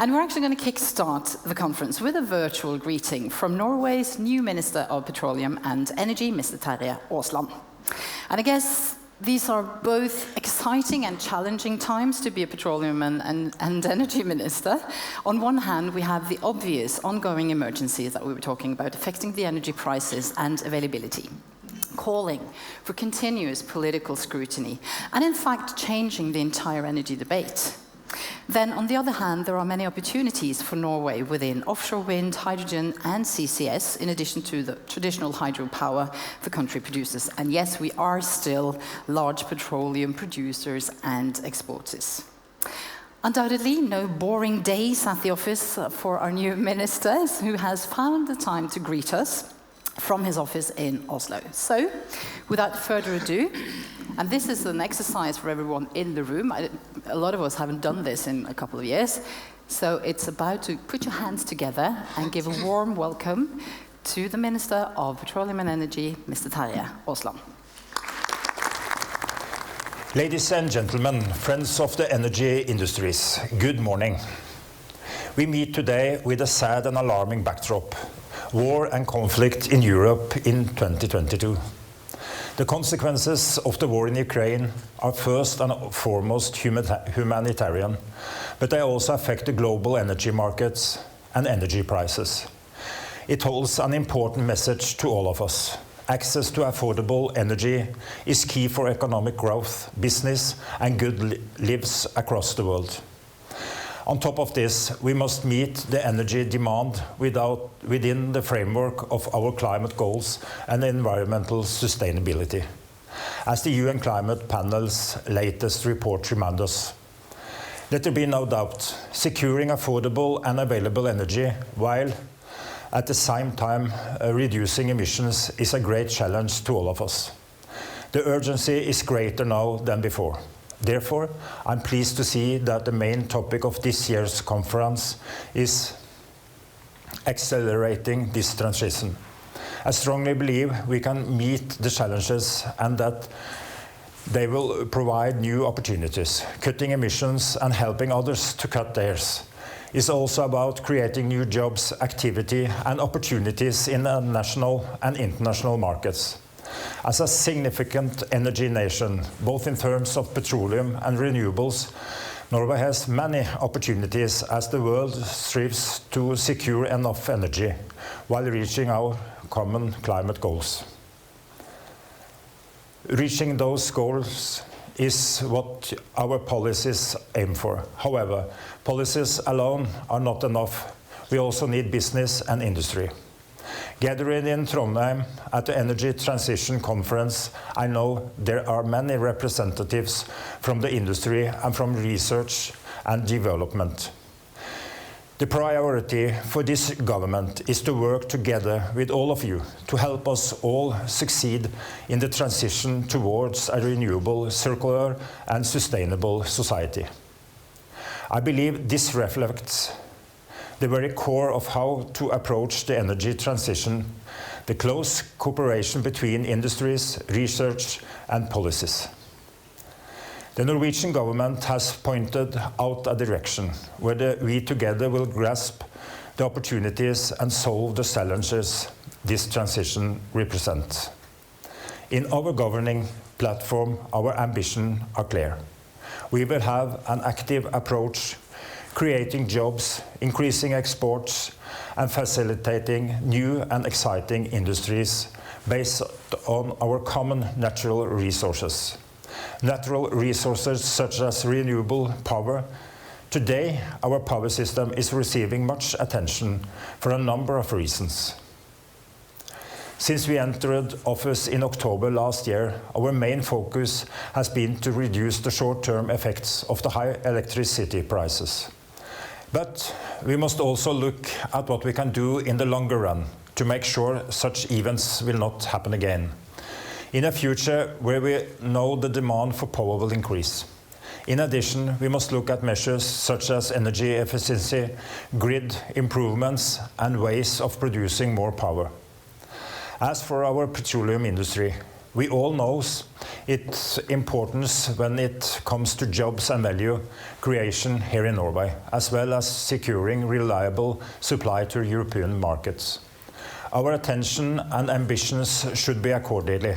And we're actually going to kickstart the conference with a virtual greeting from Norway's new Minister of Petroleum and Energy, Mr. Terje Aasland. And I guess these are both exciting and challenging times to be a petroleum and energy minister. On one hand, we have the obvious ongoing emergencies that we were talking about affecting the energy prices and availability, calling for continuous political scrutiny, and in fact changing the entire energy debate. Then, on the other hand, there are many opportunities for Norway within offshore wind, hydrogen and CCS, in addition to the traditional hydropower the country produces. And yes, we are still large petroleum producers and exporters. Undoubtedly, no boring days at the office for our new minister, who has found the time to greet us from his office in Oslo. So, without further ado, and this is an exercise for everyone in the room. A lot of us haven't done this in a couple of years. So it's about to put your hands together and give a warm welcome to the Minister of Petroleum and Energy, Mr. Terje Aasland. Ladies and gentlemen, friends of the energy industries, good morning. We meet today with a sad and alarming backdrop: war and conflict in Europe in 2022. The consequences of the war in Ukraine are first and foremost humanitarian, but they also affect the global energy markets and energy prices. It holds an important message to all of us. Access to affordable energy is key for economic growth, business, and good lives across the world. On top of this, we must meet the energy demand within the framework of our climate goals and environmental sustainability, as the UN Climate Panel's latest report reminds us. Let there be no doubt, securing affordable and available energy while at the same time reducing emissions is a great challenge to all of us. The urgency is greater now than before. Therefore, I'm pleased to see that the main topic of this year's conference is accelerating this transition. I strongly believe we can meet the challenges and that they will provide new opportunities. Cutting emissions and helping others to cut theirs is also about creating new jobs, activity and opportunities in the national and international markets. As a significant energy nation, both in terms of petroleum and renewables, Norway has many opportunities as the world strives to secure enough energy while reaching our common climate goals. Reaching those goals is what our policies aim for. However, policies alone are not enough. We also need business and industry. Gathering in Trondheim at the Energy Transition Conference, I know there are many representatives from the industry and from research and development. The priority for this government is to work together with all of you to help us all succeed in the transition towards a renewable, circular and sustainable society. I believe this reflects the very core of how to approach the energy transition, the close cooperation between industries, research and policies. The Norwegian government has pointed out a direction where we together will grasp the opportunities and solve the challenges this transition represents. In our governing platform, our ambitions are clear. We will have an active approach, creating jobs, increasing exports, and facilitating new and exciting industries based on our common natural resources. Natural resources such as renewable power. Today, our power system is receiving much attention for a number of reasons. Since we entered office in October last year, our main focus has been to reduce the short-term effects of the high electricity prices. But we must also look at what we can do in the longer run to make sure such events will not happen again, in a future where we know the demand for power will increase. In addition, we must look at measures such as energy efficiency, grid improvements, and ways of producing more power. As for our petroleum industry, We all know its importance when it comes to jobs and value creation here in Norway, as well as securing reliable supply to European markets. Our attention and ambitions should be accordingly.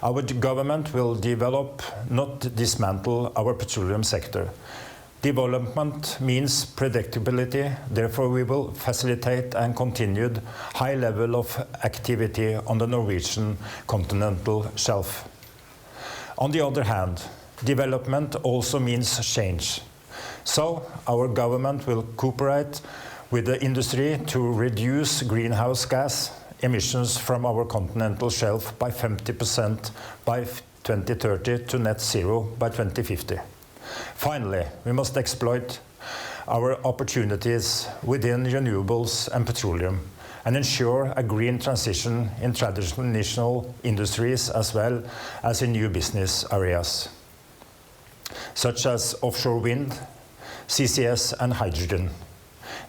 Our government will develop, not dismantle, our petroleum sector. Development means predictability, therefore we will facilitate a continued high level of activity on the Norwegian continental shelf. On the other hand, development also means change. So our government will cooperate with the industry to reduce greenhouse gas emissions from our continental shelf by 50% by 2030 to net zero by 2050. Finally, we must exploit our opportunities within renewables and petroleum and ensure a green transition in traditional industries as well as in new business areas, such as offshore wind, CCS and hydrogen.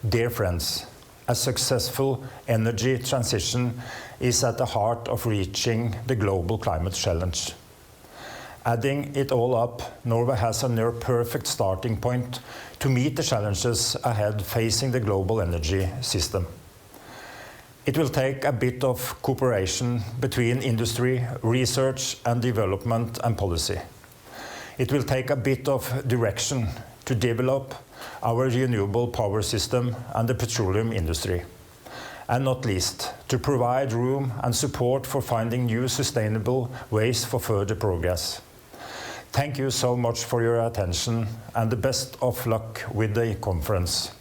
Dear friends, a successful energy transition is at the heart of reaching the global climate challenge. Adding it all up, Norway has a near-perfect starting point to meet the challenges ahead facing the global energy system. It will take a bit of cooperation between industry, research and development and policy. It will take a bit of direction to develop our renewable power system and the petroleum industry. And not least, to provide room and support for finding new sustainable ways for further progress. Thank you so much for your attention and the best of luck with the conference.